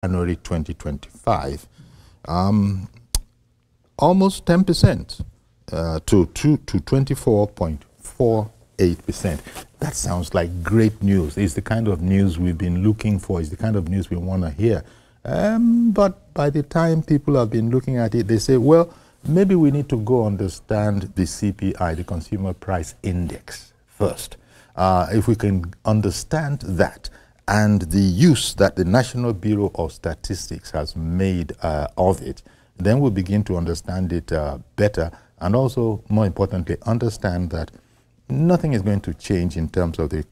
January 2025, almost 10% to 24.48%. That sounds like great news. It's the kind of news we've been looking for. It's the kind of news we want to hear. But by the time people have been looking at it, they say, well, maybe we need to go understand the CPI, the Consumer Price Index, first. If we can understand that and the use that the National Bureau of Statistics has made of it, then we'll begin to understand it better, and also, more importantly, understand that nothing is going to change in terms of the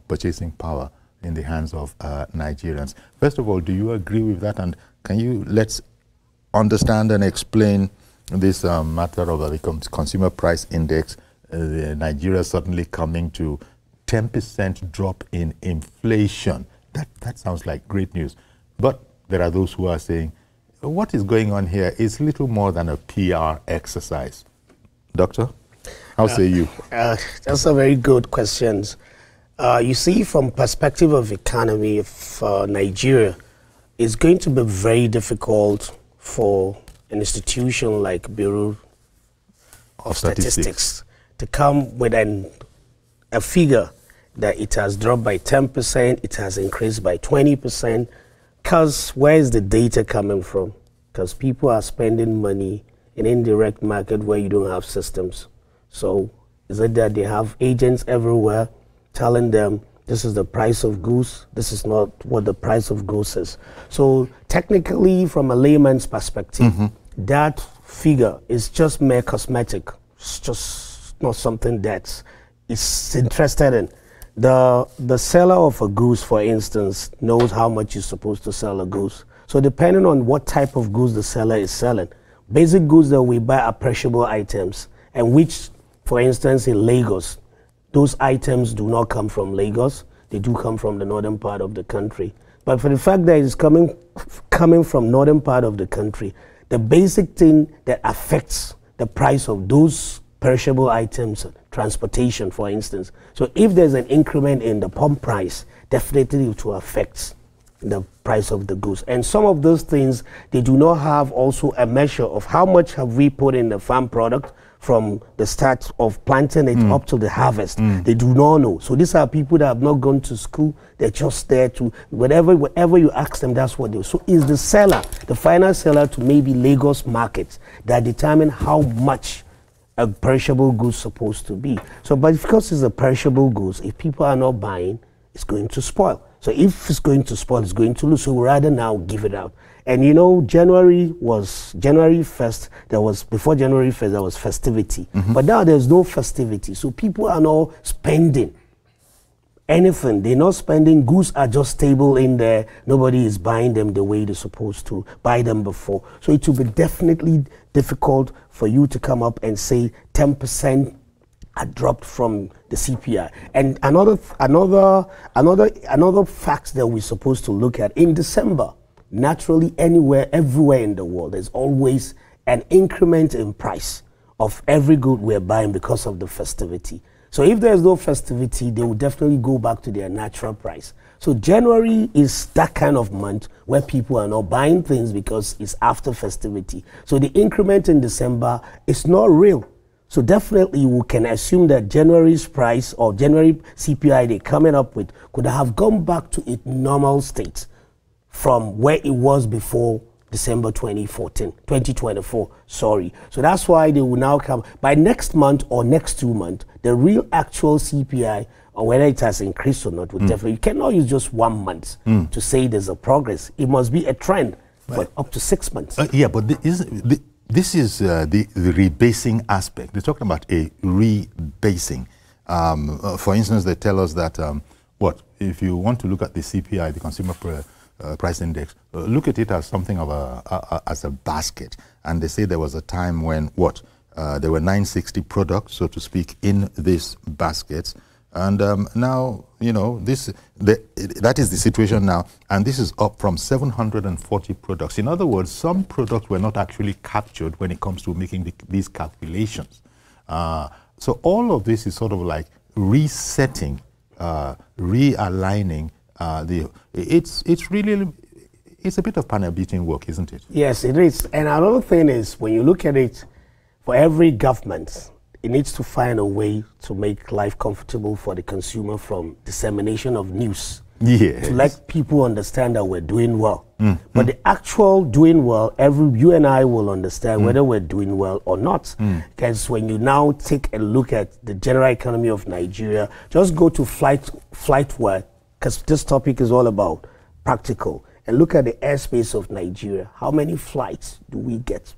purchasing power in the hands of Nigerians. First of all, do you agree with that? And can you let's understand and explain this matter of the Consumer Price Index, Nigeria suddenly coming to 10% drop in inflation? That sounds like great news. But there are those who are saying, what is going on here is little more than a PR exercise. Doctor, how say you? That's a very good question. You see, from perspective of economy for Nigeria, it's going to be very difficult for an institution like Bureau of Statistics to come with a figure that it has dropped by 10%, it has increased by 20%. Because where is the data coming from? Because people are spending money in indirect market where you don't have systems. So is it that they have agents everywhere telling them this is the price of goods, this is not what the price of goods is? So technically, from a layman's perspective, that figure is just mere cosmetic. It's just not something that is interested in. The seller of a goose, for instance, knows how much you're supposed to sell a goose. So depending on what type of goods the seller is selling, basic goods that we buy are perishable items, and which, for instance, in Lagos, those items do not come from Lagos. They do come from the northern part of the country. But for the fact that it's coming from northern part of the country, the basic thing that affects the price of those perishable items, transportation, for instance. So if there's an increment in the pump price, definitely it will affect the price of the goods. And some of those things, they do not have also a measure of how much have we put in the farm product from the start of planting it up to the harvest. They do not know. So these are people that have not gone to school. They're just there to, whatever you ask them, that's what they do. So is the seller, the final seller to maybe Lagos markets, that determine how much a perishable goods supposed to be. So, but because it's a perishable goods, if people are not buying, it's going to spoil. So if it's going to spoil, it's going to lose. So we rather now give it out. And you know, January 1st, before January 1st, there was festivity. But now there's no festivity. So people are not spending anything. They're not spending. Goods are just stable in there. Nobody is buying them the way they're supposed to buy them before. So it will be definitely difficult for you to come up and say 10% are dropped from the CPI. And another fact that we're supposed to look at, in December, naturally everywhere in the world, there's always an increment in price of every good we're buying because of the festivity. So if there's no festivity, they will definitely go back to their natural price. So January is that kind of month where people are not buying things because it's after festivity. So the increment in December is not real. So definitely we can assume that January's price or January CPI they're coming up with could have gone back to its normal state from where it was before December 2024, sorry. So that's why they will now come, by next month or next 2 months, the real actual CPI, or whether it has increased or not, will definitely, you cannot use just 1 month to say there's a progress. It must be a trend for up to 6 months. Yeah, but this is the rebasing aspect. They're talking about a rebasing. For instance, they tell us that, if you want to look at the CPI, the Consumer Price Index, look at it as something of as a basket. And they say there was a time when, there were 960 products, so to speak, in these baskets. And now, you know, that is the situation now. And this is up from 740 products. In other words, some products were not actually captured when it comes to making these calculations. So all of this is sort of like resetting, realigning. It's really it's a bit of panel beating work, isn't it? Yes, it is. And another thing is, when you look at it, for every government, it needs to find a way to make life comfortable for the consumer from dissemination of news. Yes. To let people understand that we're doing well. But the actual doing well, you and I will understand whether we're doing well or not. Because when you now take a look at the general economy of Nigeria, just go to FlightWare, because this topic is all about practical, and look at the airspace of Nigeria. How many flights do we get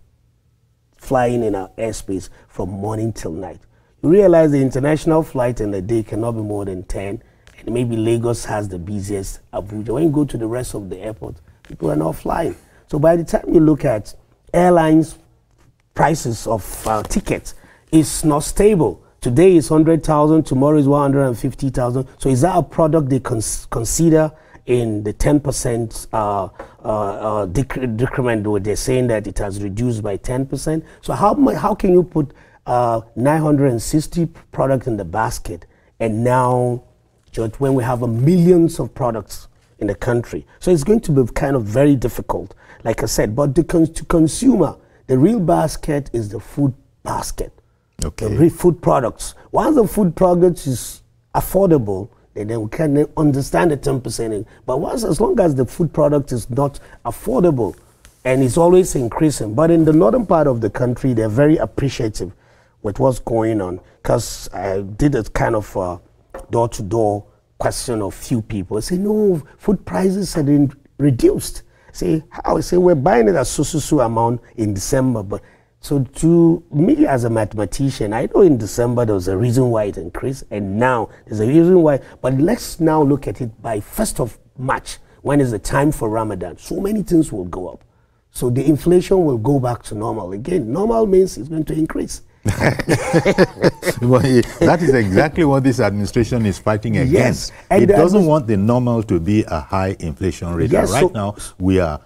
flying in our airspace from morning till night? You realize the international flight in a day cannot be more than 10. And maybe Lagos has the busiest, Abuja. When you go to the rest of the airport, people are not flying. So by the time you look at airlines prices of tickets, it's not stable. Today is 100,000, tomorrow is 150,000. So is that a product they consider in the 10% decrement where they're saying that it has reduced by 10%? So how can you put 960 products in the basket and now just when we have millions of products in the country? So it's going to be kind of very difficult, like I said. But to consumer, the real basket is the food basket. Okay. The real food products. Once the food products is affordable, then we can understand the 10%. But as long as the food product is not affordable, and it's always increasing. But in the northern part of the country, they're very appreciative with what's going on. Because I did a kind of door-to-door question of few people. I say, no, food prices have been reduced. Say, how? I say, we're buying it at so amount in December. But so to me as a mathematician, I know in December there was a reason why it increased, and now there's a reason why. But let's now look at it by 1st of March, when is the time for Ramadan. So many things will go up. So the inflation will go back to normal. Again, normal means it's going to increase. Well, that is exactly what this administration is fighting against. Yes. It doesn't want the normal to be a high inflation rate. Yes, right now, we are